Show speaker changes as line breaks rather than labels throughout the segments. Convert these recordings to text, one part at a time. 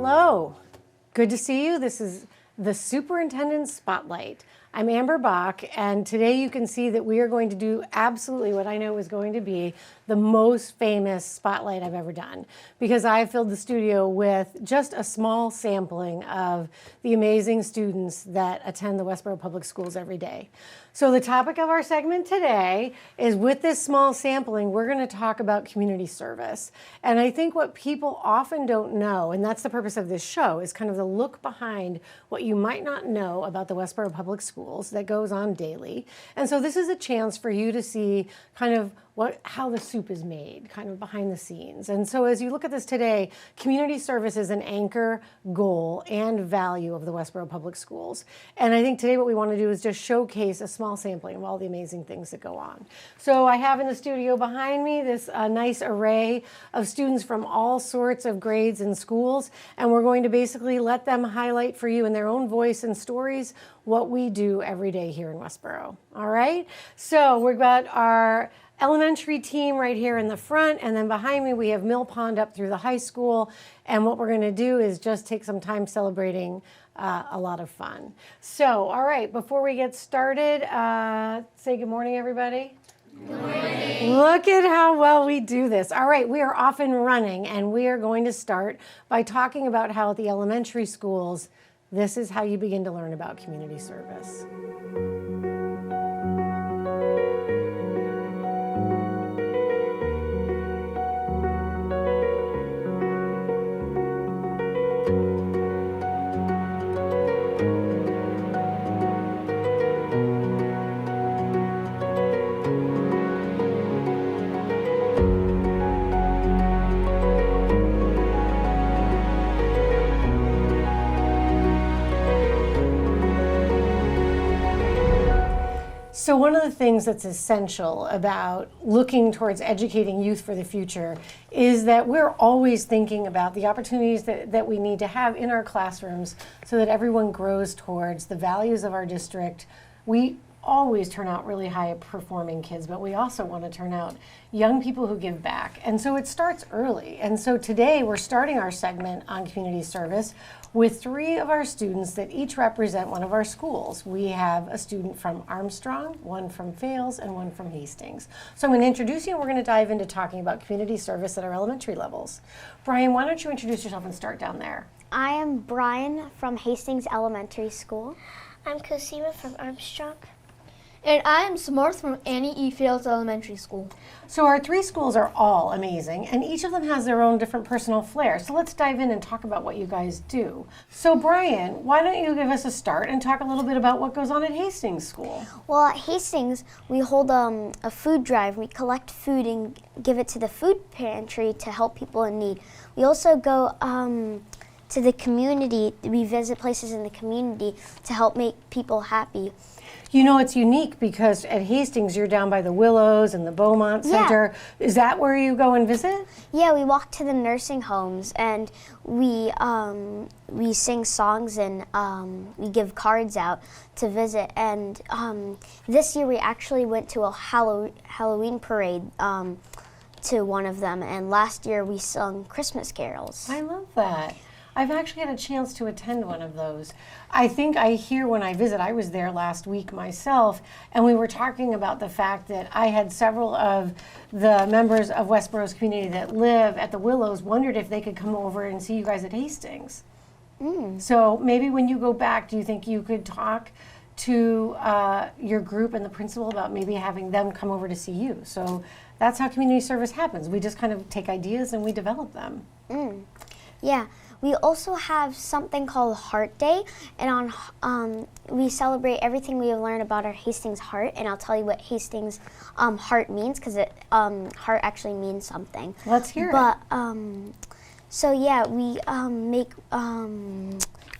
Hello, good to see you. This is the Superintendent Spotlight. I'm Amber Bock, and today you can see that we are going to do absolutely what I know is going to be the most famous spotlight I've ever done, because I filled the studio with just a small sampling of the amazing students that attend the Westborough Public Schools every day. So the topic of our segment today is, with this small sampling, we're going to talk about community service. And I think what people often don't know, and that's the purpose of this show, is kind of the look behind what you might not know about the Westborough Public Schools that goes on daily. And so this is a chance for you to see kind of how the soup is made, kind of behind the scenes. And so as you look at this today, community service is an anchor, goal, and value of the Westborough Public Schools. And I think today what we want to do is just showcase a small sampling of all the amazing things that go on. So I have in the studio behind me this nice array of students from all sorts of grades and schools, and we're going to basically let them highlight for you in their own voice and stories what we do every day here in Westborough. All right? So we've got our elementary team right here in the front, and then behind me we have Mill Pond up through the high school, and what we're going to do is just take some time celebrating a lot of fun. So, all right, before we get started, say good morning, everybody. Good morning. Look at how well we do this. All right, we are off and running, and we are going to start by talking about how at the elementary schools, this is how you begin to learn about community service. So one of the things that's essential about looking towards educating youth for the future is that we're always thinking about the opportunities that we need to have in our classrooms so that everyone grows towards the values of our district. We always turn out really high performing kids, but we also want to turn out young people who give back. And so it starts early. And so today we're starting our segment on community service with 3 of our students that each represent one of our schools. We have a student from Armstrong, one from Fales, and one from Hastings. So I'm going to introduce you, and we're going to dive into talking about community service at our elementary levels. Brian, why don't you introduce yourself and start down there?
I am Brian from Hastings Elementary School.
I'm Cosima from Armstrong.
And I am Samarth from Annie E. Fields Elementary School.
So our 3 schools are all amazing, and each of them has their own different personal flair. So let's dive in and talk about what you guys do. So Brian, why don't you give us a start and talk a little bit about what goes on at Hastings School?
Well, at Hastings, we hold a food drive. We collect food and give it to the food pantry to help people in need. We also go to the community. We visit places in the community to help make people happy.
You know, it's unique because at Hastings, you're down by the Willows and the Beaumont Center. Yeah. Is that where you go and visit?
Yeah, we walk to the nursing homes, and we sing songs, and we give cards out to visit. And this year we actually went to a Halloween parade to one of them, and last year we sung Christmas carols.
I love that. I've actually had a chance to attend one of those. I think I hear when I visit, I was there last week myself, and we were talking about the fact that I had several of the members of Westborough's community that live at the Willows wondered if they could come over and see you guys at Hastings. So maybe when you go back, do you think you could talk to your group and the principal about maybe having them come over to see you? So that's how community service happens. We just kind of take ideas and we develop them.
Yeah. We also have something called Heart Day, and we celebrate everything we have learned about our Hastings Heart, and I'll tell you what Hastings Heart means, because heart actually means something.
Let's hear
it. So yeah, we make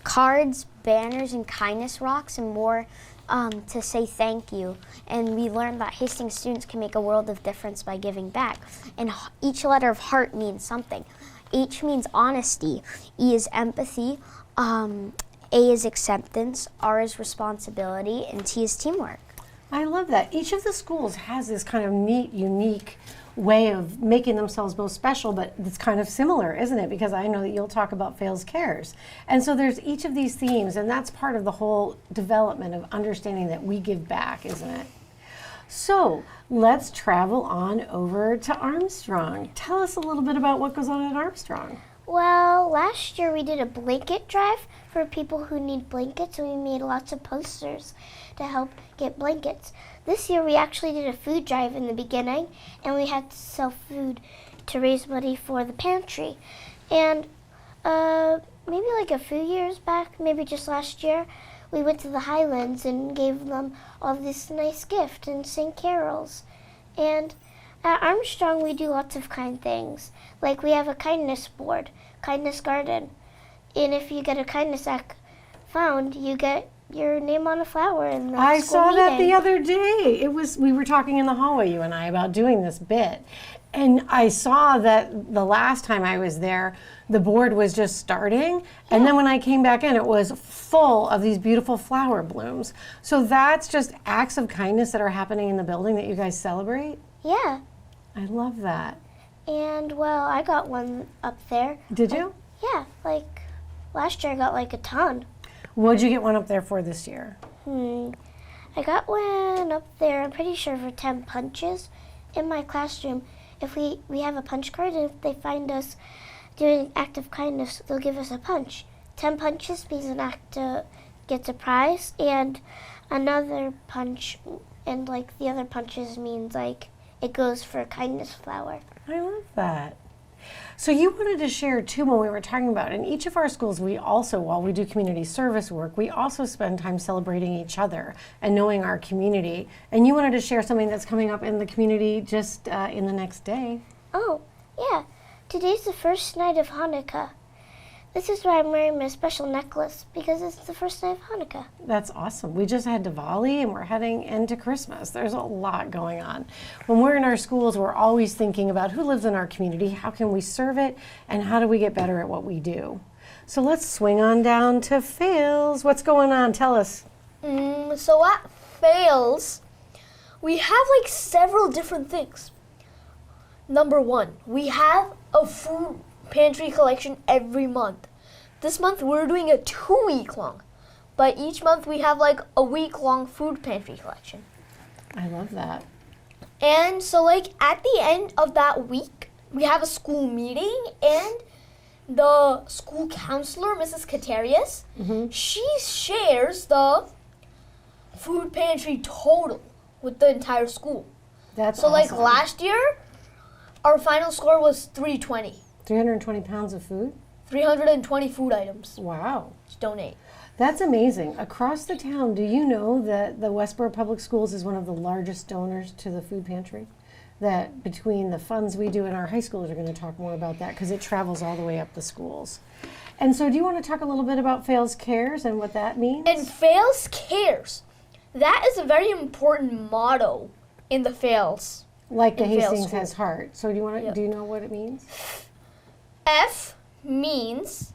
cards, banners, and kindness rocks, and more to say thank you. And we learned that Hastings students can make a world of difference by giving back, and each letter of heart means something. H means honesty, E is empathy, A is acceptance, R is responsibility, and T is teamwork.
I love that. Each of the schools has this kind of neat, unique way of making themselves most special, but it's kind of similar, isn't it? Because I know that you'll talk about fails cares. And so there's each of these themes, and that's part of the whole development of understanding that we give back, isn't it? So let's travel on over to Armstrong. Tell us a little bit about what goes on at Armstrong.
Well, last year we did a blanket drive for people who need blankets, and we made lots of posters to help get blankets. This year we actually did a food drive in the beginning, and we had to sell food to raise money for the pantry. And maybe like a few years back, maybe just last year, we went to the Highlands and gave them all this nice gift and sang carols. And at Armstrong, we do lots of kind things. Like we have a kindness board, kindness garden. And if you get a kindness act found, you get your name on a flower in the
I
school
saw that
meeting.
the other day. We were talking in the hallway, you and I, about doing this bit. And I saw that the last time I was there, the board was just starting. And then when I came back in, it was full of these beautiful flower blooms. So that's just acts of kindness that are happening in the building that you guys celebrate?
Yeah.
I love that.
And well, I got one up there.
Did you?
Yeah, like last year I got like a ton.
What'd you get one up there for this year?
I got one up there, I'm pretty sure for 10 punches. In my classroom, if we have a punch card, and if they find us doing an act of kindness, they'll give us a punch. 10 punches means an act gets a prize, and another punch, and like the other punches means like it goes for a kindness flower.
I love that. So you wanted to share too when we were talking about in each of our schools, we also, while we do community service work, we also spend time celebrating each other and knowing our community. And you wanted to share something that's coming up in the community just in the next day.
Oh, yeah. Today's the first night of Hanukkah. This is why I'm wearing my special necklace, because it's the first night of Hanukkah.
That's awesome. We just had Diwali and we're heading into Christmas. There's a lot going on. When we're in our schools, we're always thinking about who lives in our community, how can we serve it, and how do we get better at what we do. So let's swing on down to Fails. What's going on? Tell us.
So at Fails, we have like several different things. Number one, we have a food pantry collection every month. This month we're doing a 2-week long, but each month we have like a week-long food pantry collection.
I love that.
And so like at the end of that week, we have a school meeting, and the school counselor, Mrs. Katarius, she shares the food pantry total with the entire school.
That's
So like
awesome.
last year, our final score was 320.
320 pounds of food?
320 food items
Wow.
to donate.
That's amazing. Across the town, do you know that the Westborough Public Schools is one of the largest donors to the food pantry? That between the funds we do in our high schools are going to talk more about that because it travels all the way up the schools. And so do you want to talk a little bit about Fails Cares and what that means?
And Fails Cares. That is a very important motto in the Fails.
Like the
in Fails
Hastings
School.
has heart. So do you want to,
Yep.
do you know what it means?
F means,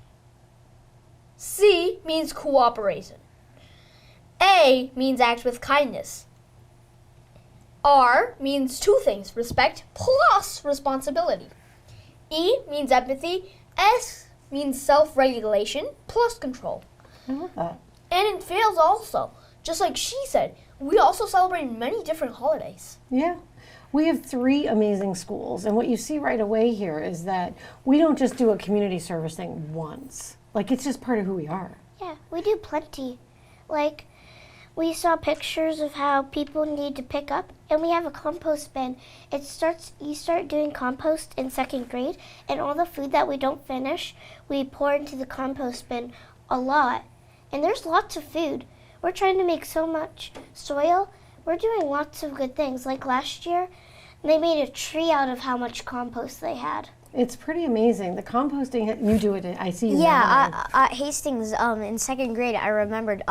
C means cooperation. A means act with kindness. R means two things, respect plus responsibility. E means empathy. S means self-regulation plus control.
I love that.
And in Fails also, just like she said, we also celebrate many different holidays.
Yeah. We have 3 amazing schools, and what you see right away here is that we don't just do a community service thing once. Like, it's just part of who we are.
Yeah, we do plenty. Like, we saw pictures of how people need to pick up, and we have a compost bin. You start doing compost in 2nd grade, and all the food that we don't finish, we pour into the compost bin a lot. And there's lots of food. We're trying to make so much soil. We're doing lots of good things. Like last year, they made a tree out of how much compost they had.
It's pretty amazing. The composting, you do it, I see you.
Yeah, at Hastings in 2nd grade, I remembered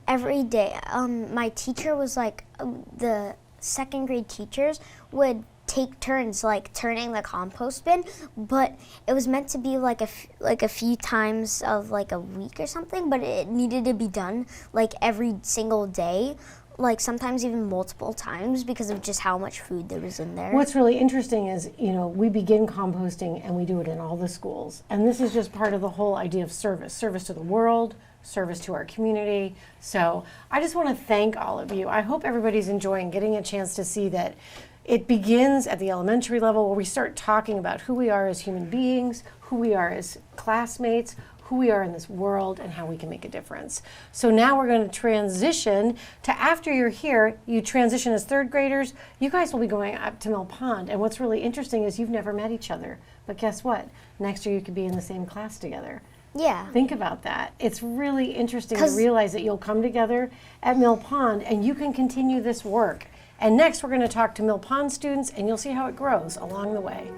every day my teacher was like, the 2nd grade teachers would take turns like turning the compost bin, but it was meant to be like a few times of like a week or something, but it needed to be done like every single day. like sometimes even multiple times because of just how much food there was in there.
What's really interesting is, we begin composting and we do it in all the schools. And this is just part of the whole idea of service to the world, service to our community. So I just want to thank all of you. I hope everybody's enjoying getting a chance to see that it begins at the elementary level where we start talking about who we are as human beings, who we are as classmates, who we are in this world, and how we can make a difference. So now we're going to transition to, after you're here, you transition as third graders. You guys will be going up to Mill Pond. And what's really interesting is you've never met each other. But guess what? Next year you could be in the same class together.
Yeah.
Think about that. It's really interesting to realize that you'll come together at Mill Pond and you can continue this work. And next we're going to talk to Mill Pond students and you'll see how it grows along the way.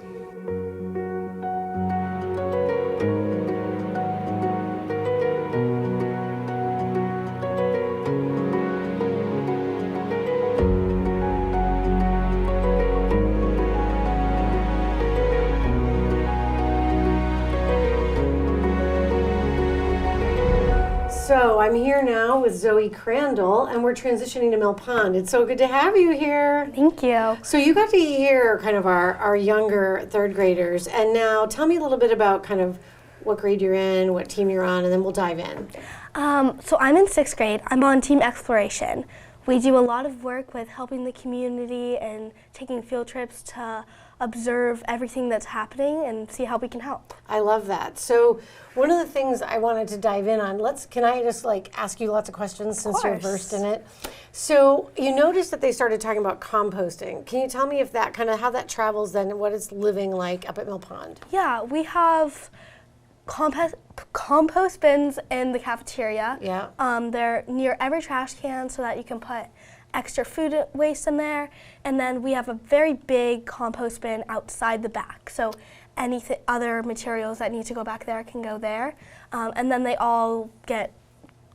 So I'm here now with Zoe Crandall, and we're transitioning to Mill Pond. It's so good to have you here.
Thank you.
So you got to hear kind of our younger third graders, and now tell me a little bit about kind of what grade you're in, what team you're on, and then we'll dive in.
So I'm in 6th grade. I'm on Team Exploration. We do a lot of work with helping the community and taking field trips to observe everything that's happening and see how we can help.
I love that. So one of the things I wanted to dive in on, can I just ask you lots of questions since you're versed in it? So you noticed that they started talking about composting. Can you tell me if that how that travels then and what it's living like up at Mill Pond?
Yeah, we have compost bins in the cafeteria.
Yeah.
They're near every trash can so that you can put extra food waste in there. And then we have a very big compost bin outside the back. So any other materials that need to go back there can go there. And then they all get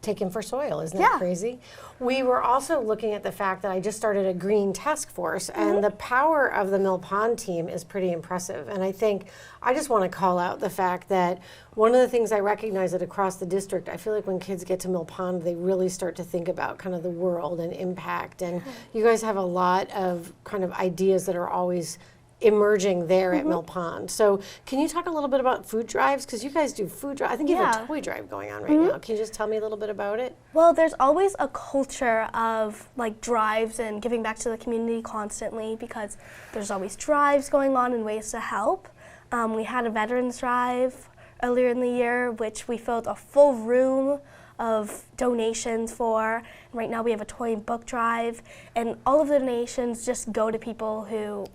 taken for soil. Isn't that crazy? We were also looking at the fact that I just started a green task force, and the power of the Mill Pond team is pretty impressive. And I think I just want to call out the fact that one of the things I recognize that across the district, I feel like when kids get to Mill Pond, they really start to think about kind of the world and impact. And you guys have a lot of kind of ideas that are always emerging there at Mill Pond. So can you talk a little bit about food drives? Because you guys do food drive. I think you have a toy drive going on right now. Can you just tell me a little bit about it?
Well, there's always a culture of drives and giving back to the community constantly because there's always drives going on and ways to help. We had a veterans drive earlier in the year, which we filled a full room of donations for. Right now we have a toy and book drive, and all of the donations just go to people who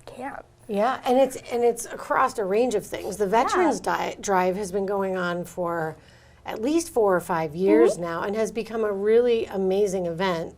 can't.
Yeah, and it's across a range of things. The Veterans Drive has been going on for at least 4 or 5 years now and has become a really amazing event.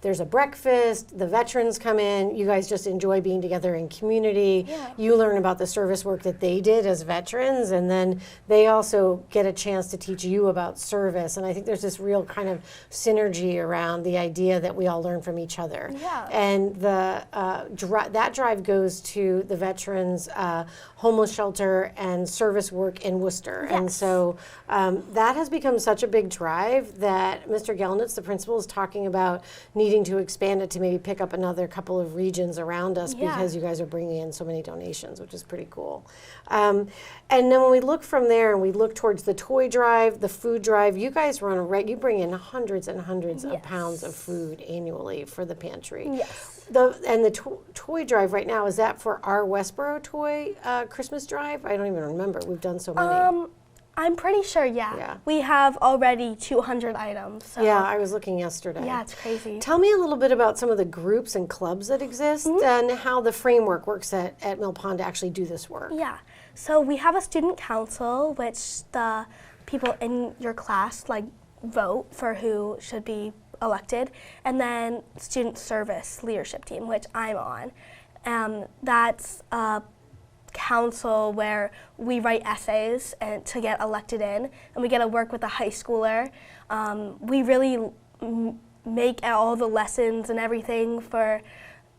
There's a breakfast, the veterans come in, you guys just enjoy being together in community. Yeah. You learn about the service work that they did as veterans, and then they also get a chance to teach you about service. And I think there's this real kind of synergy around the idea that we all learn from each other. Yeah. And that drive goes to the veterans homeless shelter and service work in Worcester. Yes. And so that has become such a big drive that Mr. Gelnitz, the principal, is talking about needing to expand it to maybe pick up another couple of regions around us because you guys are bringing in so many donations, which is pretty cool. And then when we look from there and we look towards the toy drive, the food drive, you guys you bring in hundreds and hundreds of pounds of food annually for the pantry. Yes. The toy drive right now, is that for our Westborough toy Christmas drive? I don't even remember. We've done so many.
I'm pretty sure, yeah. We have already 200 items. So.
Yeah, I was looking yesterday.
Yeah, it's crazy.
Tell me a little bit about some of the groups and clubs that exist and how the framework works at Mill Pond to actually do this work.
Yeah, so we have a student council, which the people in your class vote for who should be elected, and then student service leadership team, which I'm on. That's a council where we write essays to get elected in, and we get to work with a high schooler. We really make all the lessons and everything for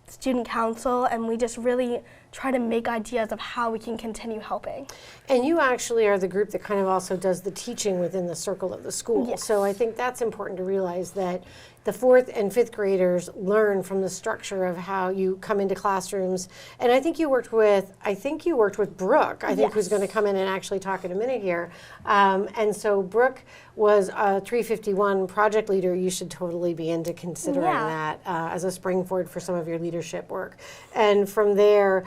student council, and we just really try to make ideas of how we can continue helping.
And you actually are the group that kind of also does the teaching within the circle of the school.
Yes.
So I think that's important to realize that the 4th and 5th graders learn from the structure of how you come into classrooms. And I think you worked with Brooke, I think, who's going to come in and actually talk in a minute here. And so Brooke was a 351 project leader. You should totally be into considering that as a springboard for some of your leadership work. And from there,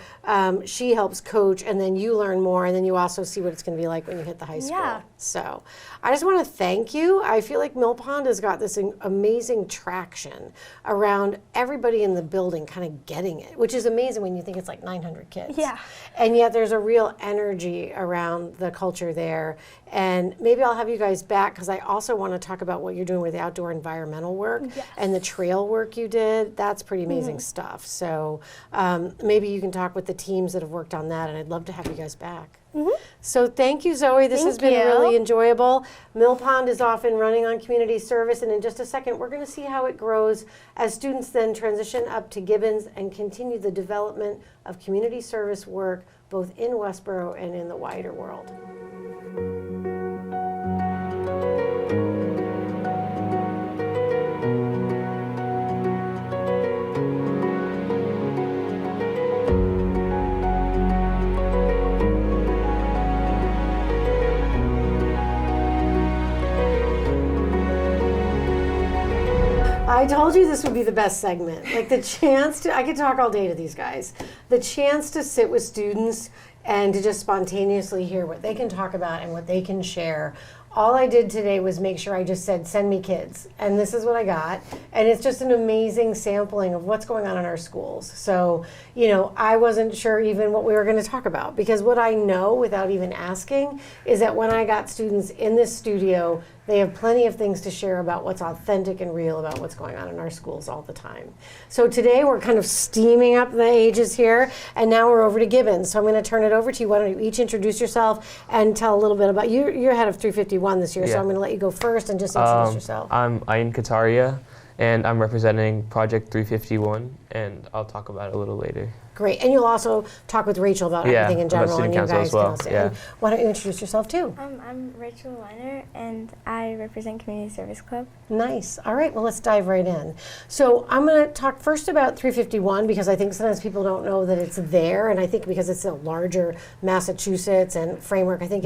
she helps coach, and then you learn more, and then you also see what it's going to be like when you hit the high school.
Yeah.
So I just want to thank you. I feel like Mill Pond has got this amazing traction around everybody in the building kind of getting it, which is amazing when you think it's like 900 kids.
Yeah.
And yet there's a real energy around the culture there. And maybe I'll have you guys back because I also want to talk about what you're doing with the outdoor environmental work and the trail work you did. That's pretty amazing stuff. So maybe you can talk with the teams that have worked on that, and I'd love to have you guys back. So thank you, Zoe. This has been really enjoyable. Mill Pond is off and running on community service, and in just a second, we're going to see how it grows as students then transition up to Gibbons and continue the development of community service work both in Westborough and in the wider world. I told you this would be the best segment. Like the chance to, I could talk all day to these guys. The chance to sit with students and to just spontaneously hear what they can talk about and what they can share. All I did today was make sure I just said, send me kids. And this is what I got. And it's just an amazing sampling of what's going on in our schools. So, you know, I wasn't sure even what we were going to talk about, because what I know without even asking is that when I got students in this studio, they have plenty of things to share about what's authentic and real about what's going on in our schools all the time. So today we're kind of steaming up the ages here, and now we're over to Gibbons. So I'm going to turn it over to you. Why don't you each introduce yourself and tell a little bit about you. You're head of 351 this year, so I'm going to let you go first and just introduce yourself.
I'm Ayn Kataria, and I'm representing Project 351, and I'll talk about it a little later.
Great. And you'll also talk with Rachel about everything in general, and you guys can also. And why don't you introduce yourself too?
I'm Rachel Weiner, and I represent Community Service Club.
Nice. All right. Well, let's dive right in. So I'm going to talk first about 351 because I think sometimes people don't know that it's there, and I think because it's a larger Massachusetts and framework, I think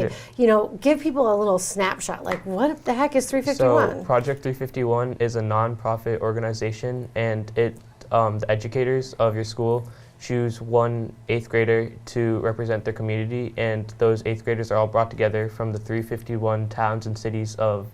give people a little snapshot. Like, what the heck is 351?
So Project 351 is a nonprofit organization, and the educators of your school choose one 8th grader to represent their community, and those 8th graders are all brought together from the 351 towns and cities of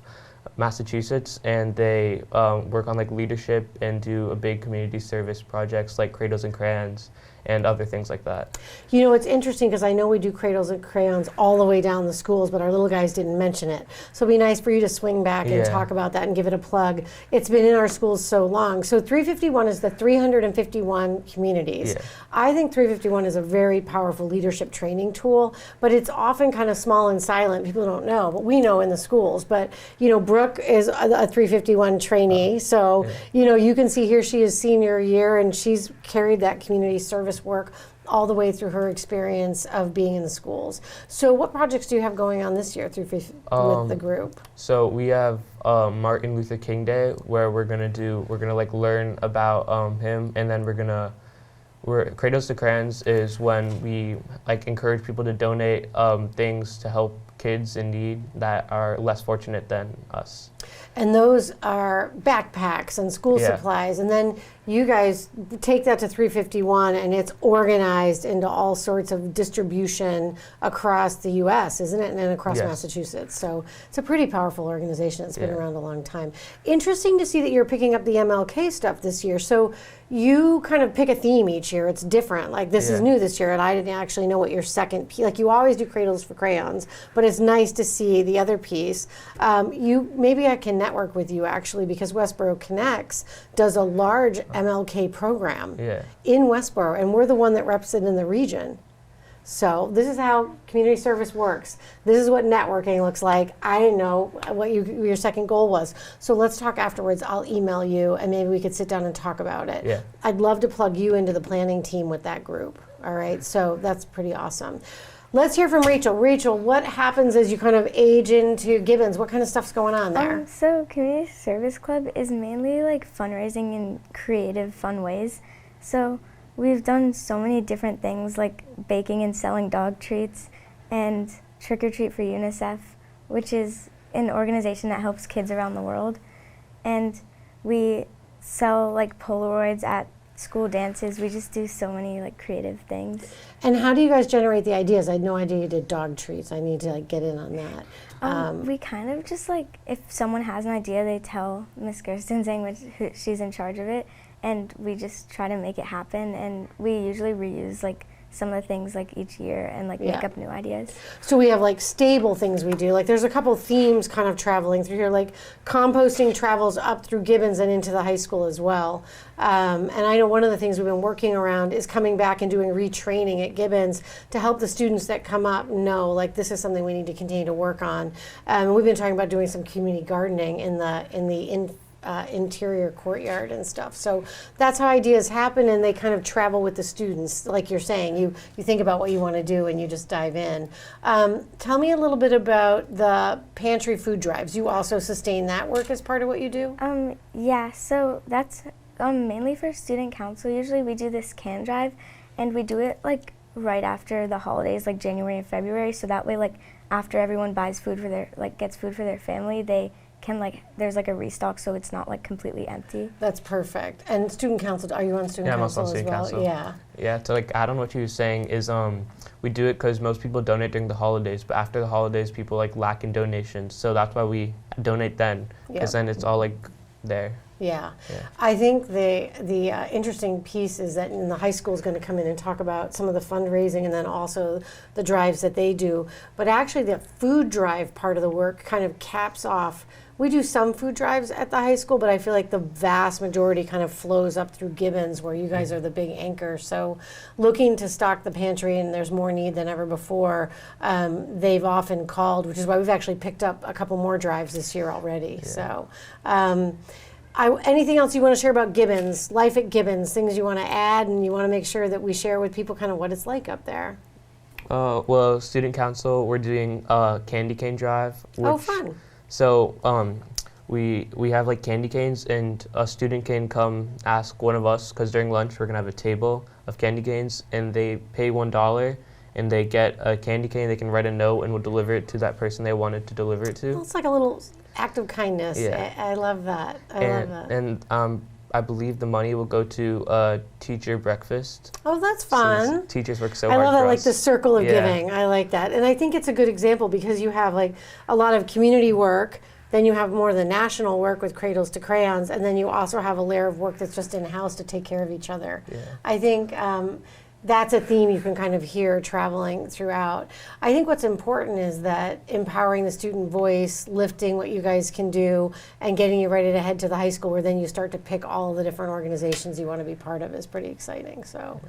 Massachusetts, and they work on like leadership and do a big community service projects like Cradles and Crayons and other things like that.
You know, it's interesting because I know we do Cradles and Crayons all the way down the schools, but our little guys didn't mention it. So it'd be nice for you to swing back and talk about that and give it a plug. It's been in our schools so long. So 351 is the 351 communities.
Yeah.
I think 351 is a very powerful leadership training tool, but it's often kind of small and silent. People don't know, but we know in the schools. But, you know, Brooke is a 351 trainee. So, you know, you can see here she is senior year, and she's carried that community service work all the way through her experience of being in the schools. So what projects do you have going on this year with the group?
So we have Martin Luther King Day, where we're gonna like learn about him, and then Cradles to Crayons is when we like encourage people to donate things to help kids in need that are less fortunate than us.
And those are backpacks and school supplies. And then you guys take that to 351, and it's organized into all sorts of distribution across the U.S., isn't it? And then across Massachusetts. So it's a pretty powerful organization. It's been around a long time. Interesting to see that you're picking up the MLK stuff this year. So you kind of pick a theme each year. It's different. Like this is new this year, and I didn't actually know what your second piece, like you always do Cradles for Crayons, but it's nice to see the other piece. Maybe I can network with you actually, because Westborough Connects does a large MLK program in Westborough, and we're the one that reps it in the region. So this is how community service works. This is what networking looks like. I didn't know what your second goal was. So let's talk afterwards. I'll email you, and maybe we could sit down and talk about it.
Yeah.
I'd love to plug you into the planning team with that group. All right, so that's pretty awesome. Let's hear from Rachel. Rachel, what happens as you kind of age into Gibbons? What kind of stuff's going on there?
So Community Service Club is mainly like fundraising in creative, fun ways. So we've done so many different things like baking and selling dog treats and Trick or Treat for UNICEF, which is an organization that helps kids around the world. And we sell like Polaroids at school dances. We just do so many like creative things.
And how do you guys generate the ideas? I had no idea you did dog treats. I need to like get in on that.
We kind of just like, if someone has an idea, they tell Miss Gerstenzang, she's in charge of it, and we just try to make it happen. And we usually reuse like some of the things like each year and like make up new ideas.
So we have like stable things we do. Like there's a couple themes kind of traveling through here. Like composting travels up through Gibbons and into the high school as well. And I know one of the things we've been working around is coming back and doing retraining at Gibbons to help the students that come up know like this is something we need to continue to work on. We've been talking about doing some community gardening in the interior courtyard and stuff. So that's how ideas happen, and they kind of travel with the students. Like you're saying, you think about what you want to do and you just dive in. Tell me a little bit about the pantry food drives. You also sustain that work as part of what you do?
Yeah, so that's mainly for student council. Usually we do this can drive, and we do it like right after the holidays, like January and February, so that way like after everyone buys food for their, like gets food for their family, they can like, there's like a restock, so it's not like completely empty.
That's perfect. And student council, are you on student council as well?
Yeah, I'm on student council.
Yeah.
Yeah, to like add on what you were saying is we do it because most people donate during the holidays, but after the holidays people like lack in donations, so that's why we donate then, because then it's all like there.
Yeah. I think the interesting piece is that the high school is going to come in and talk about some of the fundraising and then also the drives that they do. But actually the food drive part of the work kind of caps off. We do some food drives at the high school, but I feel like the vast majority kind of flows up through Gibbons, where you guys are the big anchor. So looking to stock the pantry, and there's more need than ever before, they've often called, which is why we've actually picked up a couple more drives this year already. So. Anything else you want to share about Gibbons, life at Gibbons, things you want to add and you want to make sure that we share with people kind of what it's like up there?
Well, student council, we're doing a candy cane drive.
Oh, fun.
So we have like candy canes, and a student can come ask one of us, because during lunch we're going to have a table of candy canes, and they pay $1 and they get a candy cane. They can write a note and we'll deliver it to that person they wanted to deliver it to.
Well, it's like a little act of kindness.
Yeah.
I love that. I love that.
And I believe the money will go to a teacher breakfast.
Oh, that's fun.
Since teachers work so
I
hard
love that,
for
like
us.
the circle of
Yeah.
giving. I like that. And I think it's a good example because you have like a lot of community work, then you have more of the national work with Cradles to Crayons, and then you also have a layer of work that's just in-house to take care of each other.
Yeah.
I think that's a theme you can kind of hear traveling throughout. I think what's important is that empowering the student voice, lifting what you guys can do, and getting you ready to head to the high school where then you start to pick all the different organizations you want to be part of is pretty exciting. So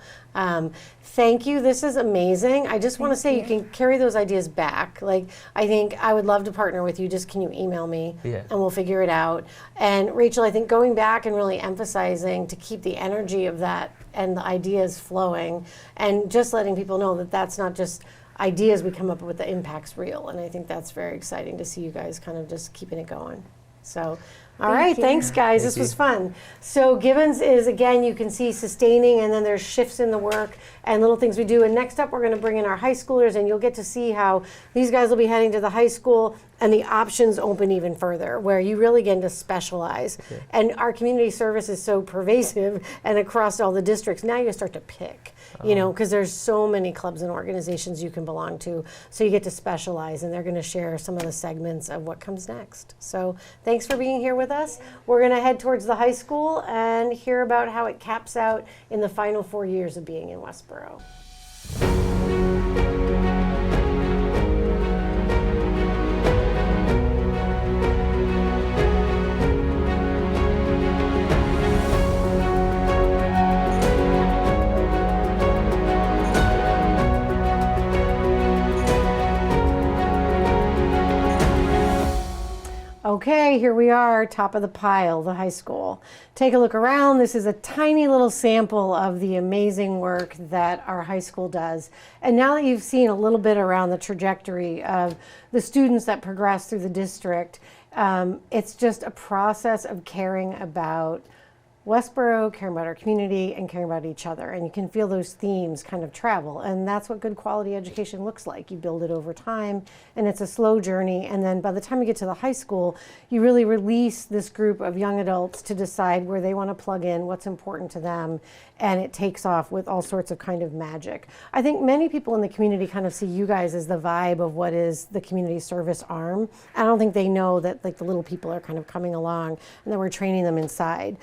thank you. This is amazing. I just want to say you can carry those ideas back. Like, I think I would love to partner with you. Just can you email me and we'll figure it out. And Rachel, I think going back and really emphasizing to keep the energy of that and the ideas flowing, and just letting people know that that's not just ideas we come up with, the impact's real. And I think that's very exciting to see you guys kind of just keeping it going. So, all right, thanks guys, this was fun. So Gibbons is, again, you can see sustaining, and then there's shifts in the work and little things we do. And next up, we're gonna bring in our high schoolers, and you'll get to see how these guys will be heading to the high school, and the options open even further, where you really get to specialize. And our community service is so pervasive and across all the districts, now you start to pick, you know, because there's so many clubs and organizations you can belong to. So you get to specialize, and they're gonna share some of the segments of what comes next. So thanks for being here with us. We're gonna head towards the high school and hear about how it caps out in the final 4 years of being in Westborough. Okay, here we are, top of the pile, the high school. Take a look around. This is a tiny little sample of the amazing work that our high school does. And now that you've seen a little bit around the trajectory of the students that progress through the district, it's just a process of caring about Westborough, caring about our community, and caring about each other. And you can feel those themes kind of travel. And that's what good quality education looks like. You build it over time, and it's a slow journey. And then by the time you get to the high school, you really release this group of young adults to decide where they want to plug in, what's important to them, and it takes off with all sorts of kind of magic. I think many people in the community kind of see you guys as the vibe of what is the community service arm. I don't think they know that like the little people are kind of coming along and that we're training them inside.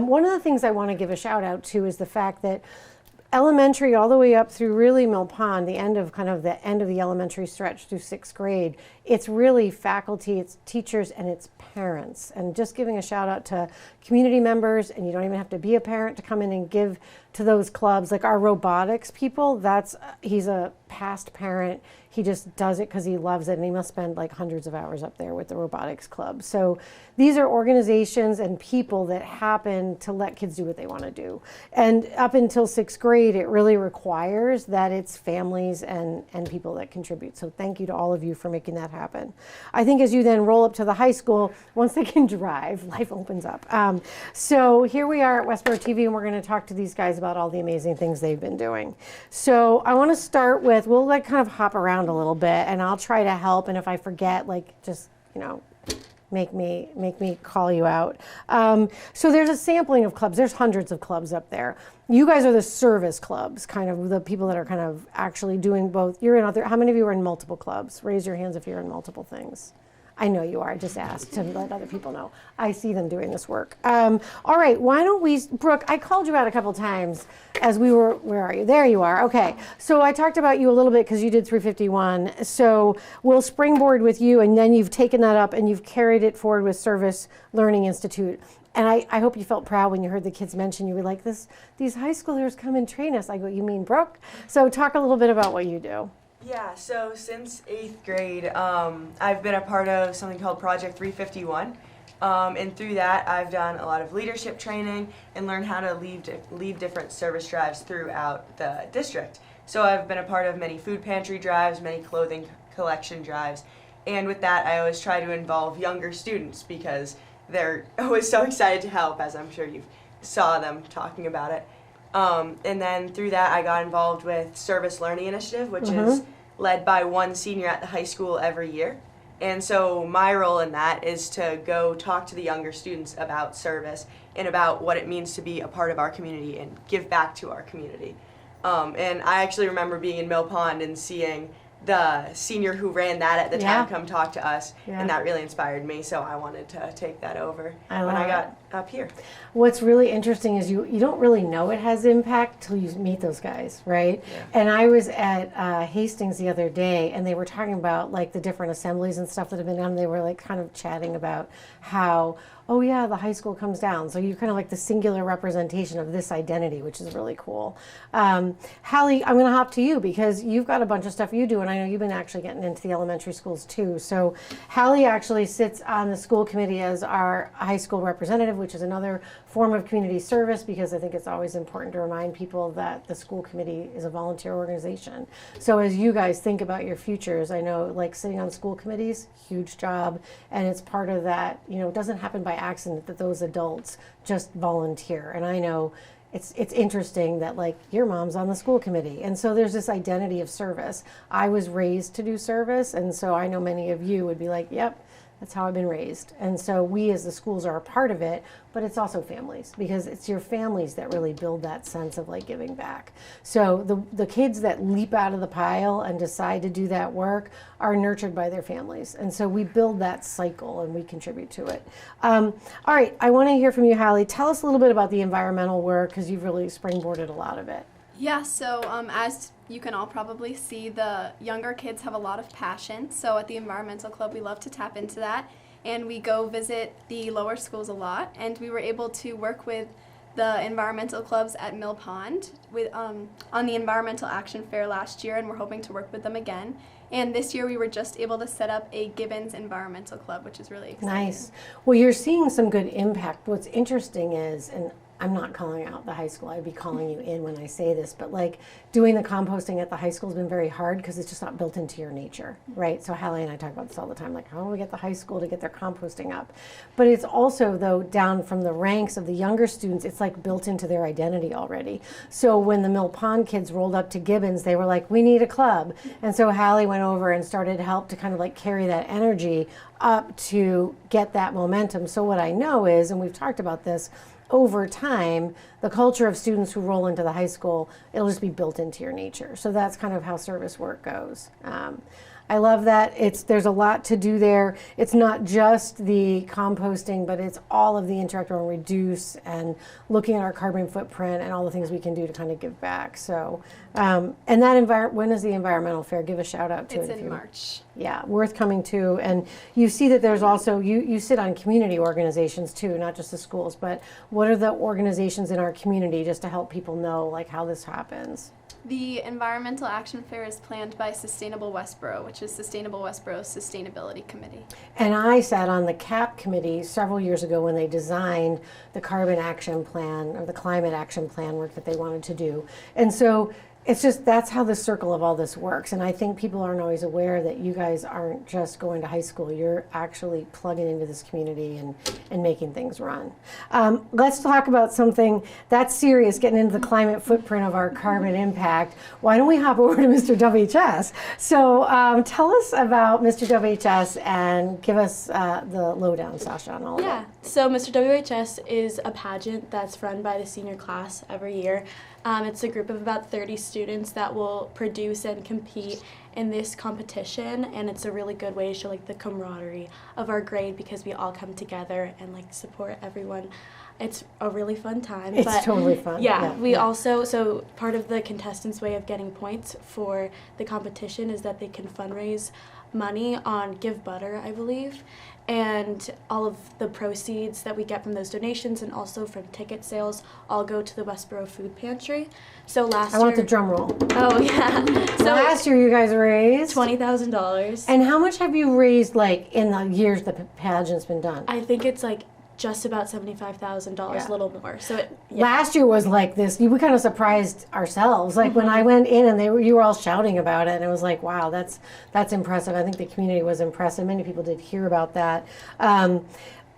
One of the things I want to give a shout out to is the fact that elementary all the way up through really Mill Pond, the end of the elementary stretch through 6th grade, it's really faculty, it's teachers, and it's parents. And just giving a shout out to community members, and you don't even have to be a parent to come in and give to those clubs. Like our robotics people, he's a past parent. He just does it because he loves it, and he must spend like hundreds of hours up there with the robotics club. So these are organizations and people that happen to let kids do what they want to do. And up until 6th grade, it really requires that it's families and people that contribute. So thank you to all of you for making that happen. I think as you then roll up to the high school, once they can drive, life opens up. So here we are at Westborough TV, and we're going to talk to these guys about all the amazing things they've been doing. So I want to start with, we'll like kind of hop around a little bit, and I'll try to help, and if I forget, like just, make me call you out. So there's a sampling of clubs. There's hundreds of clubs up there. You guys are the service clubs, kind of the people that are kind of actually doing both. How many of you are in multiple clubs? Raise your hands if you're in multiple things. I know you are. I just asked to let other people know. I see them doing this work. All right, why don't we, Brooke, I called you out a couple times as we were, where are you? There you are. Okay, so I talked about you a little bit because you did 351. So we'll springboard with you, and then you've taken that up and you've carried it forward with Service Learning Institute. And I hope you felt proud when you heard the kids mention you were like, these high schoolers come and train us. I go, you mean Brooke? So talk a little bit about what you do.
Yeah, so since 8th grade, I've been a part of something called Project 351. And through that, I've done a lot of leadership training and learned how to lead different service drives throughout the district. So I've been a part of many food pantry drives, many clothing collection drives. And with that, I always try to involve younger students because they're always so excited to help, as I'm sure you saw them talking about it. And then through that, I got involved with Service Learning Initiative, which is led by one senior at the high school every year. And so my role in that is to go talk to the younger students about service and about what it means to be a part of our community and give back to our community. And I actually remember being in Mill Pond and seeing the senior who ran that at the time come talk to us, and that really inspired me, so I wanted to take that over when I got up here.
What's really interesting is you don't really know it has impact till you meet those guys, right? Yeah. And I was at Hastings the other day, and they were talking about like the different assemblies and stuff that have been done. They were like kind of chatting about how, oh yeah, the high school comes down. So you're kind of like the singular representation of this identity, which is really cool. Hallie, I'm gonna hop to you because you've got a bunch of stuff you do, and I know you've been actually getting into the elementary schools too. So Hallie actually sits on the school committee as our high school representative, which is another form of community service, because I think it's always important to remind people that the school committee is a volunteer organization. So as you guys think about your futures, I know like sitting on school committees, huge job, and it's part of that, it doesn't happen by accident that those adults just volunteer. And I know it's interesting that like your mom's on the school committee, and so there's this identity of service. I was raised to do service, and so I know many of you would be like, yep, that's how I've been raised. And so we as the schools are a part of it, but it's also families, because it's your families that really build that sense of like giving back. So the kids that leap out of the pile and decide to do that work are nurtured by their families. And so we build that cycle and we contribute to it. All right, I want to hear from you, Hallie. Tell us a little bit about the environmental work, because you've really springboarded a lot of it.
Yeah, so as you can all probably see, the younger kids have a lot of passion. So at the Environmental Club, we love to tap into that. And we go visit the lower schools a lot. And we were able to work with the environmental clubs at Mill Pond with on the Environmental Action Fair last year, and we're hoping to work with them again. And this year we were just able to set up a Gibbons Environmental Club, which is really exciting.
Nice. Well, you're seeing some good impact. What's interesting is, and I'm not calling out the high school, I'd be calling you in when I say this, but like doing the composting at the high school has been very hard because it's just not built into your nature, right? So Hallie and I talk about this all the time, like how do we get the high school to get their composting up? But it's also, though, down from the ranks of the younger students, it's like built into their identity already. So when the Mill Pond kids rolled up to Gibbons, they were like, we need a club. And so Hallie went over and started to help to kind of like carry that energy up to get that momentum. So what I know is, and we've talked about this, over time, the culture of students who roll into the high school, it'll just be built into your nature. So that's kind of how service work goes. I love that. There's a lot to do there. It's not just the composting, but it's all of the interactive and reduce and looking at our carbon footprint and all the things we can do to kind of give back. So, and that when is the environmental fair? Give a shout out to it.
It's in March.
Yeah, worth coming to. And you see that there's also, you sit on community organizations too, not just the schools, but what are the organizations in our community just to help people know like how this happens?
The Environmental Action Fair is planned by Sustainable Westborough, which is Sustainable Westborough's Sustainability Committee.
And I sat on the CAP committee several years ago when they designed the carbon action plan or the climate action plan work that they wanted to do. And so it's just, that's how the circle of all this works. And I think people aren't always aware that you guys aren't just going to high school. You're actually plugging into this community and making things run. Let's talk about something that's serious, getting into the climate footprint of our carbon impact. Why don't we hop over to Mr. WHS? So tell us about Mr. WHS and give us the lowdown, Sasha, on all of
Yeah,
it.
so Mr. WHS is a pageant that's run by the senior class every year. It's a group of about 30 students that will produce and compete in this competition, and it's a really good way to show like the camaraderie of our grade because we all come together and like support everyone. It's a really fun time.
It's totally fun.
Yeah, we also, so part of the contestants' way of getting points for the competition is that they can fundraise money on Give Butter, I believe, and all of the proceeds that we get from those donations and also from ticket sales all go to the Westborough Food Pantry. So last year...
I want the drum roll.
Oh, yeah. So
last year you guys raised
$20,000.
And how much have you raised like in the years the pageant's been done?
I think it's like just about $75,000, a little more. So
last year was like this. We kind of surprised ourselves. Like when I went in and you were all shouting about it, and it was like, wow, that's impressive. I think the community was impressed, and many people did hear about that.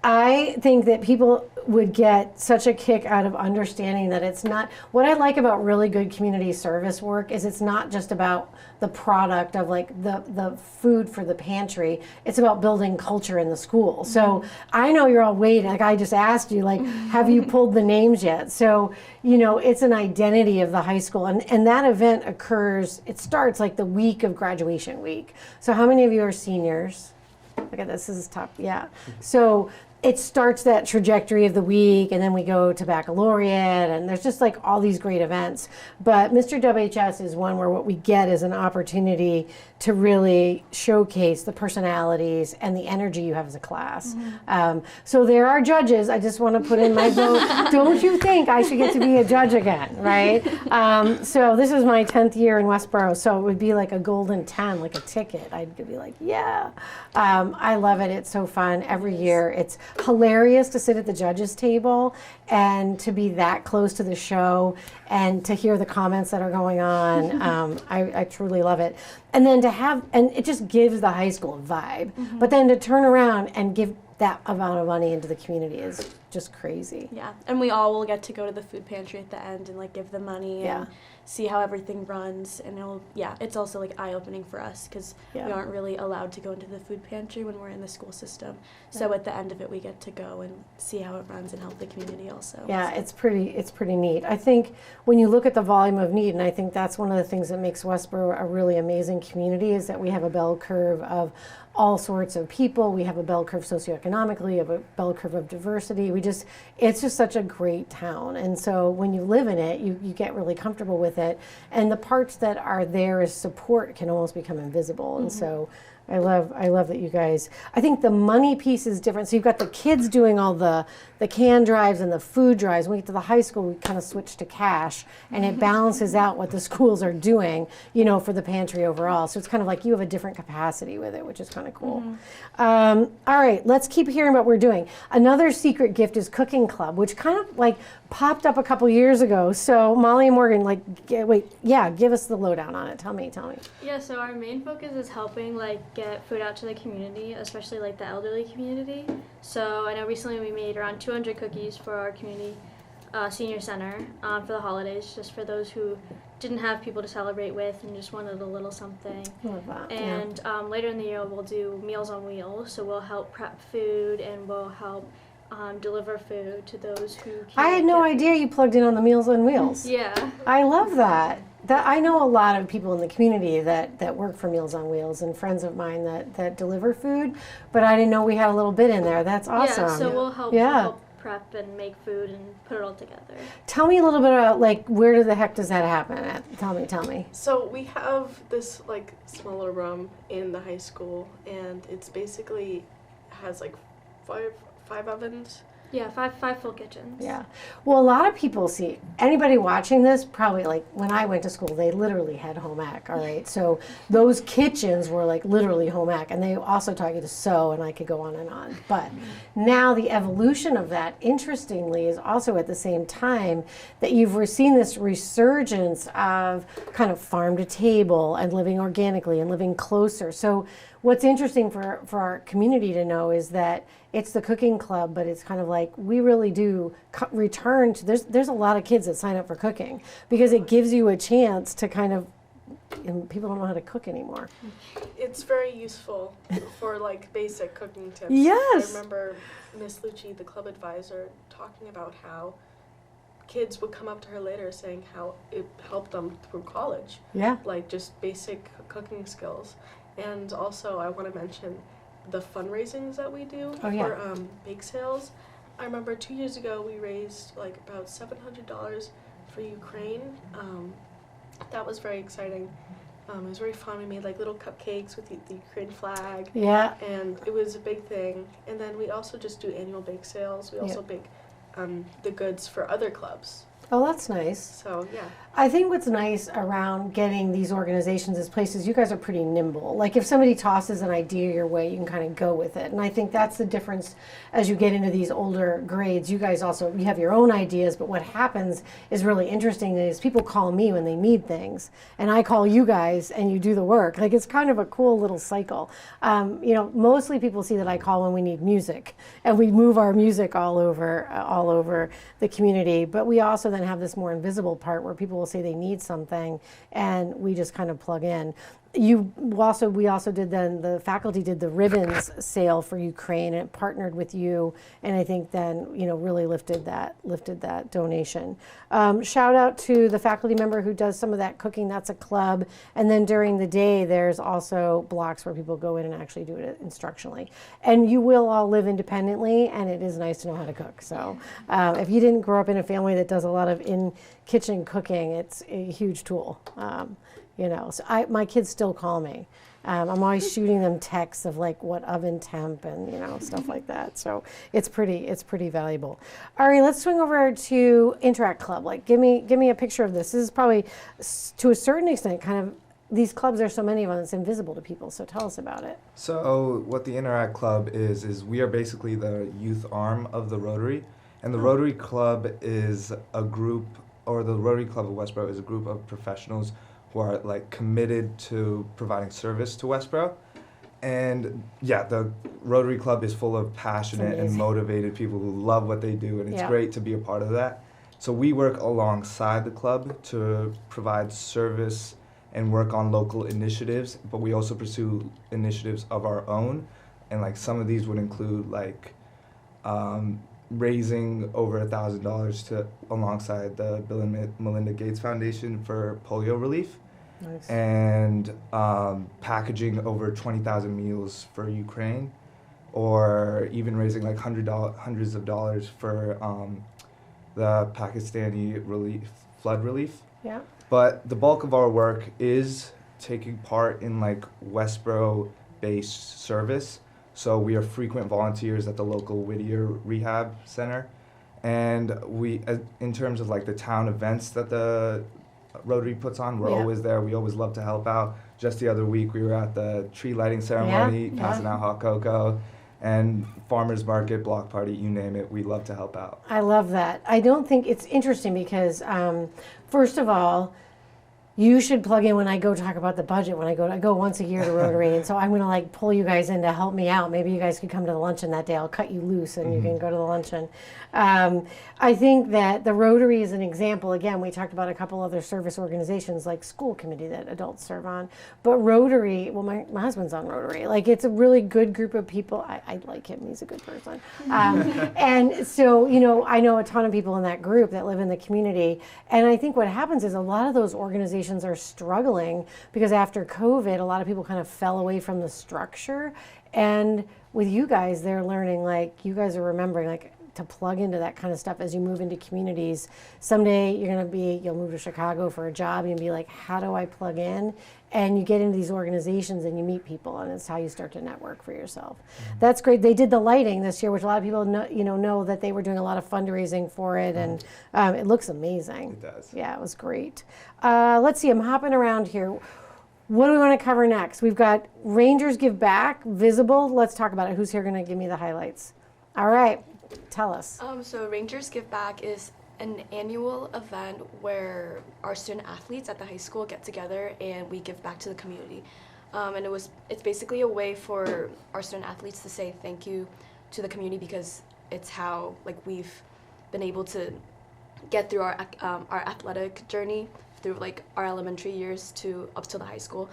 I think that people would get such a kick out of understanding that it's not, what I like about really good community service work is it's not just about the product of like the food for the pantry, it's about building culture in the school. So I know you're all waiting, like I just asked you, like, have you pulled the names yet? So, you know, it's an identity of the high school, and that event occurs, it starts like the week of graduation week. So how many of you are seniors? Look at this is top, yeah. So it starts that trajectory of the week, and then we go to baccalaureate, and there's just like all these great events. But Mr. WHS is one where what we get is an opportunity to really showcase the personalities and the energy you have as a class. So there are judges. I just want to put in my vote. Don't you think I should get to be a judge again, right? So this is my 10th year in Westborough, so it would be like a golden 10, like a ticket. I'd be like, yeah. I love it. It's so fun every year. It's hilarious to sit at the judges table and to be that close to the show and to hear the comments that are going on. I truly love it. And then to have, and it just gives the high school a vibe, but then to turn around and give that amount of money into the community is just crazy.
Yeah, and we all will get to go to the food pantry at the end and like give the money and see how everything runs, and it's also like eye-opening for us because we aren't really allowed to go into the food pantry when we're in the school system. So at the end of it, we get to go and see how it runs and help the community also.
Yeah, it's pretty neat. I think when you look at the volume of need, and I think that's one of the things that makes Westborough a really amazing community, is that we have a bell curve of all sorts of people. We have a bell curve socioeconomically, we have a bell curve of diversity. It's just such a great town. And so when you live in it, you get really comfortable with it. And the parts that are there as support can almost become invisible. And so I love that you guys, I think the money piece is different. So you've got the kids doing all the can drives and the food drives. When we get to the high school, we kind of switch to cash, and it balances out what the schools are doing, for the pantry overall. So it's kind of like you have a different capacity with it, which is kind of cool. All right, let's keep hearing what we're doing. Another secret gift is Cooking Club, which kind of like popped up a couple years ago. So Molly and Morgan, give us the lowdown on it. Tell me.
Yeah, so our main focus is helping get food out to the community, especially the elderly community. So I know recently we made around 200 cookies for our community senior center for the holidays, just for those who didn't have people to celebrate with and just wanted a little something.
Love that.
And later in the year we'll do Meals on Wheels, so we'll help prep food and we'll help deliver food to those who can't.
I had no idea you plugged in on the Meals on Wheels.
Yeah.
I love that. I know a lot of people in the community that work for Meals on Wheels and friends of mine that deliver food, but I didn't know we had a little bit in there. That's awesome.
Yeah, so we'll help prep and make food and put it all together.
Tell me a little bit about where the heck does that happen at? Tell me.
So we have this smaller room in the high school, and it's basically has five ovens.
Yeah, five full kitchens.
Yeah. Well, a lot of people see, anybody watching this, probably when I went to school, they literally had home ec, all right? So those kitchens were literally home ec, and they also taught you to sew, and I could go on and on. But now the evolution of that, interestingly, is also at the same time that you've seen this resurgence of kind of farm to table and living organically and living closer. So what's interesting for our community to know is that it's the Cooking Club, but it's kind of we really do return to, there's a lot of kids that sign up for cooking because it gives you a chance to kind of, and people don't know how to cook anymore.
It's very useful for basic cooking tips.
Yes.
I remember Miss Lucci, the club advisor, talking about how kids would come up to her later saying how it helped them through college.
Yeah.
Just basic cooking skills. And also I want to mention the fundraisings that we do for bake sales. I remember 2 years ago we raised about $700 for Ukraine. That was very exciting. It was very fun. We made little cupcakes with the Ukraine flag.
Yeah.
And it was a big thing. And then we also just do annual bake sales. We also bake the goods for other clubs.
Oh, that's nice.
So, yeah.
I think what's nice around getting these organizations as places, you guys are pretty nimble. If somebody tosses an idea your way, you can kind of go with it. And I think that's the difference as you get into these older grades. You guys also, you have your own ideas, but what happens is really interesting is people call me when they need things, and I call you guys and you do the work. It's kind of a cool little cycle. Mostly people see that I call when we need music, and we move our music all over the community, but we also then have this more invisible part where people will say they need something and we just kind of plug in. We also did the faculty did the ribbons sale for Ukraine, and it partnered with you, and I think then really lifted that donation. Shout out to the faculty member who does some of that cooking. That's a club, and then during the day there's also blocks where people go in and actually do it instructionally. And you will all live independently, and it is nice to know how to cook. So if you didn't grow up in a family that does a lot of in kitchen cooking, it's a huge tool. So my kids still call me. I'm always shooting them texts of what oven temp and stuff like that. So it's pretty valuable. All right, let's swing over to Interact Club. Give me a picture of this. This is probably to a certain extent kind of, these clubs, there's so many of them, it's invisible to people. So tell us about it.
So what the Interact Club is we are basically the youth arm of the Rotary, and the Rotary Club is a group, or the Rotary Club of Westborough is a group of professionals who are committed to providing service to Westborough. And the Rotary Club is full of passionate and motivated people who love what they do, and it's great to be a part of that. So we work alongside the club to provide service and work on local initiatives, but we also pursue initiatives of our own. And some of these would include raising over $1,000 to alongside the Bill and Melinda Gates Foundation for polio relief.
Nice.
And packaging over 20,000 meals for Ukraine, or even raising hundreds of dollars for the Pakistani flood relief.
Yeah.
But the bulk of our work is taking part in Westborough based service. So we are frequent volunteers at the local Whittier Rehab Center. And we, in terms of like the town events that the Rotary puts on, we're always there. We always love to help out. Just the other week, we were at the tree lighting ceremony, passing out hot cocoa, and farmers market, block party, you name it. We love to help out.
I love that. I don't think it's interesting because, first of all, you should plug in when I go talk about the budget. When I go once a year to Rotary, and so I'm going to like pull you guys in to help me out. Maybe you guys could come to the luncheon that day. I'll cut you loose, and you can go to the luncheon. I think that the Rotary is an example. Again, we talked about a couple other service organizations like school committee that adults serve on, but Rotary. Well, my husband's on Rotary. Like it's a really good group of people. I like him. He's a good person. And so I know a ton of people in that group that live in the community, and I think what happens is a lot of those organizations are struggling because after COVID, a lot of people kind of fell away from the structure. And with you guys, they're learning, like, you guys are remembering, like, to plug into that kind of stuff as you move into communities. Someday you'll move to Chicago for a job and you'll be like, how do I plug in? And you get into these organizations and you meet people, and it's how you start to network for yourself. That's great. They did the lighting this year, which a lot of people know that they were doing a lot of fundraising for it, and it looks amazing.
It does.
Yeah, it was great. Let's see, I'm hopping around here. What do we want to cover next? We've got Rangers Give Back, Visible. Let's talk about it. Who's here going to give me the highlights? All right, tell us.
So Rangers Give Back is an annual event where our student athletes at the high school get together and we give back to the community. And it's basically a way for our student athletes to say thank you to the community, because it's how we've been able to get through our athletic journey through our elementary years up to the high school.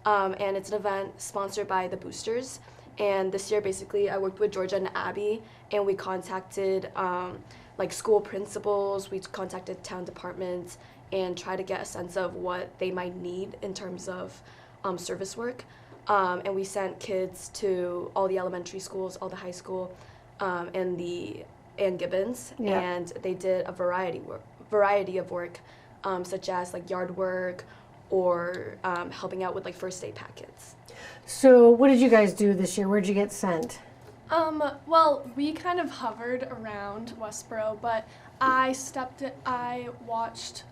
And it's an event sponsored by the Boosters. And this year, basically, I worked with Georgia and Abby, and we contacted school principals, we contacted town departments, and try to get a sense of what they might need in terms of service work. And we sent kids to all the elementary schools, all the high school, and Gibbons, and they did a variety of work, such as yard work or helping out with first aid packets.
So what did you guys do this year? Where'd you get sent?
Well, we kind of hovered around Westborough, but I watched,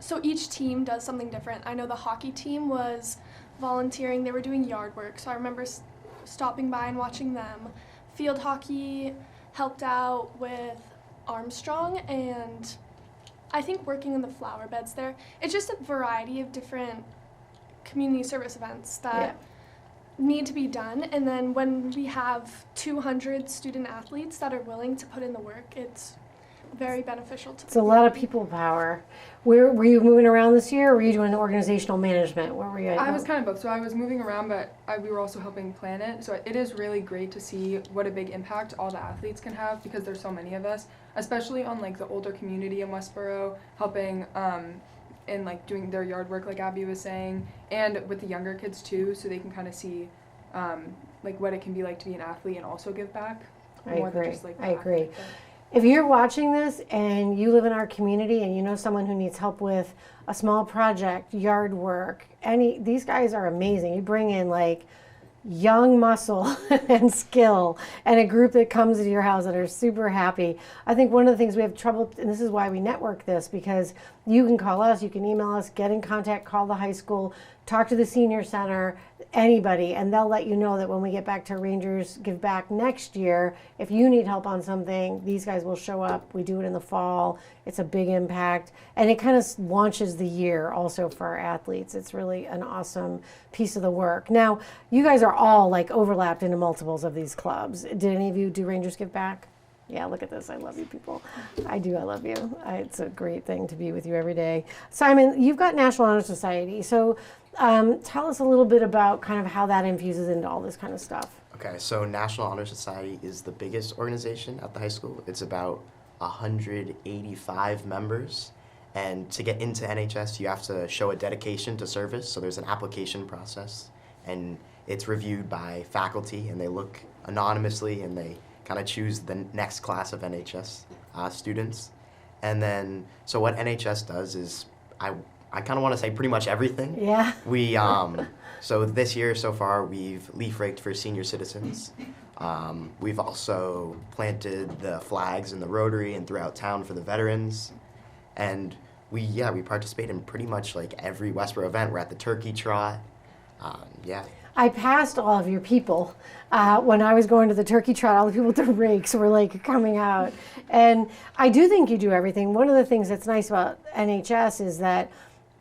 so each team does something different. I know the hockey team was volunteering, they were doing yard work, so I remember stopping by and watching them. Field hockey helped out with Armstrong, and I think working in the flower beds there. It's just a variety of different community service events that need to be done, and then when we have 200 student athletes that are willing to put in the work, it's very beneficial to
It's a lot of people power. Were you moving around this year, or were you doing organizational management? Where were you at?
I was kind of both. So I was moving around, but we were also helping plan it. So it is really great to see what a big impact all the athletes can have, because there's so many of us, especially on the older community in Westborough, helping and doing their yard work, like Abby was saying, and with the younger kids too, so they can kind of see what it can be like to be an athlete and also give back.
I agree. If you're watching this and you live in our community and you know someone who needs help with a small project, yard work, these guys are amazing. You bring in young muscle and skill, and a group that comes to your house that are super happy. I think one of the things we have trouble, and this is why we network this, because you can call us, you can email us, get in contact, call the high school, talk to the senior center, anybody, and they'll let you know that when we get back to Rangers Give Back next year, if you need help on something, these guys will show up. We do it in the fall. It's a big impact, and it kind of launches the year also for our athletes. It's really an awesome piece of the work. Now, you guys are all overlapped into multiples of these clubs. Did any of you do Rangers Give Back? Yeah, look at this. I love you people. I do. I love you. It's a great thing to be with you every day. Simon, you've got National Honor Society. So tell us a little bit about kind of how that infuses into all this kind of stuff.
Okay, so National Honor Society is the biggest organization at the high school. It's about 185 members. And to get into NHS, you have to show a dedication to service. So there's an application process, and it's reviewed by faculty, and they look anonymously, and they kind of choose the next class of NHS students. And then, so what NHS does is, I kind of want to say pretty much everything.
Yeah.
We, So this year so far, we've leaf raked for senior citizens. We've also planted the flags in the Rotary and throughout town for the veterans. And we participate in pretty much like every Westborough event. We're at the turkey trot.
I passed all of your people when I was going to the turkey trot. All the people with the rakes were like coming out, and I do think you do everything. One of the things that's nice about NHS is that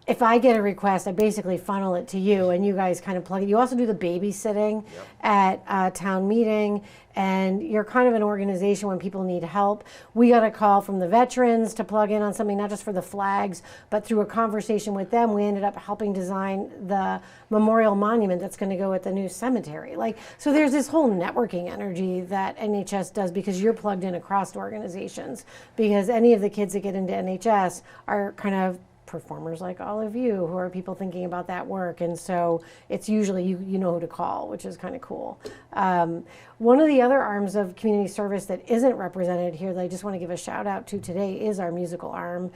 if I get a request, I basically funnel it to you, and you guys kind of plug it. You also do the babysitting at town meeting, and you're kind of an organization when people need help. We got a call from the veterans to plug in on something, not just for the flags, but through a conversation with them, we ended up helping design the memorial monument that's going to go at the new cemetery. So there's this whole networking energy that NHS does because you're plugged in across organizations. Because any of the kids that get into NHS are kind of performers like all of you who are people thinking about that work, and so it's usually you know who to call, which is kind of cool. One of the other arms of community service that isn't represented here that I just want to give a shout out to today is our musical arm.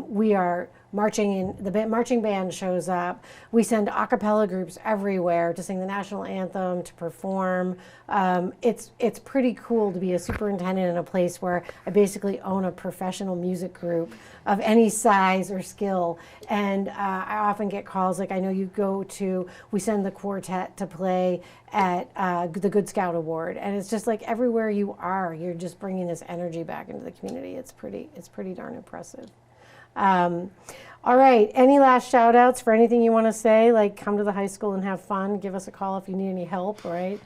We are marching in, the marching band shows up. We send a cappella groups everywhere to sing the national anthem, to perform. It's pretty cool to be a superintendent in a place where I basically own a professional music group of any size or skill. And I often get calls, like I know you go to, we send the quartet to play at the Good Scout Award. And it's just like everywhere you are, you're just bringing this energy back into the community. It's pretty darn impressive. All right, any last shout outs for anything you want to say? Like come to the high school and have fun. Give us a call if you need any help, right?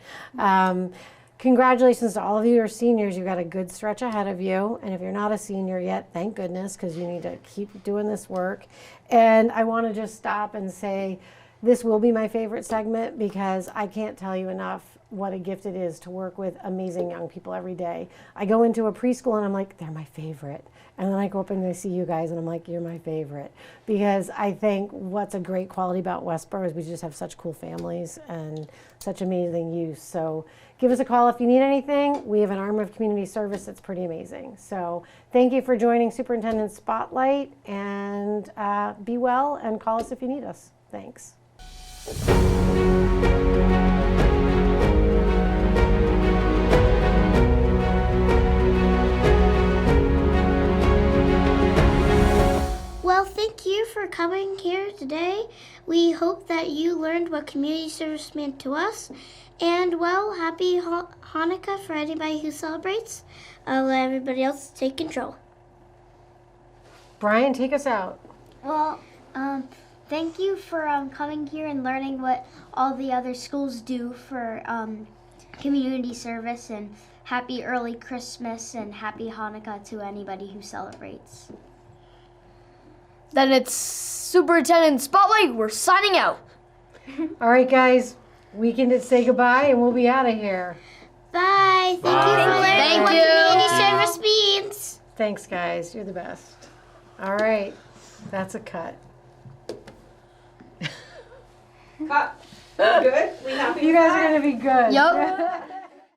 Congratulations to all of you who are seniors. You've got a good stretch ahead of you. And if you're not a senior yet, thank goodness, because you need to keep doing this work. And I want to just stop and say, this will be my favorite segment because I can't tell you enough what a gift it is to work with amazing young people every day. I go into a preschool and I'm like, they're my favorite. And then I go up and I see you guys and I'm like, you're my favorite. Because I think what's a great quality about Westborough is we just have such cool families and such amazing youth. So give us a call if you need anything. We have an arm of community service that's pretty amazing. So thank you for joining Superintendent Spotlight, and be well and call us if you need us. Thanks.
Well, thank you for coming here today. We hope that you learned what community service meant to us. And, well, happy Hanukkah for anybody who celebrates. I'll let everybody else take control.
Brian, take us out.
Well, thank you for coming here and learning what all the other schools do for community service, and happy early Christmas and happy Hanukkah to anybody who celebrates.
Then it's Superintendent Spotlight. We're signing out.
All right, guys, we can say goodbye and we'll be out of here.
Bye. Thank you for learning what community service means.
Thanks, guys. You're the best. All right, that's a cut.
Cut. Good? We happy?
You guys are going to be good.
Yup.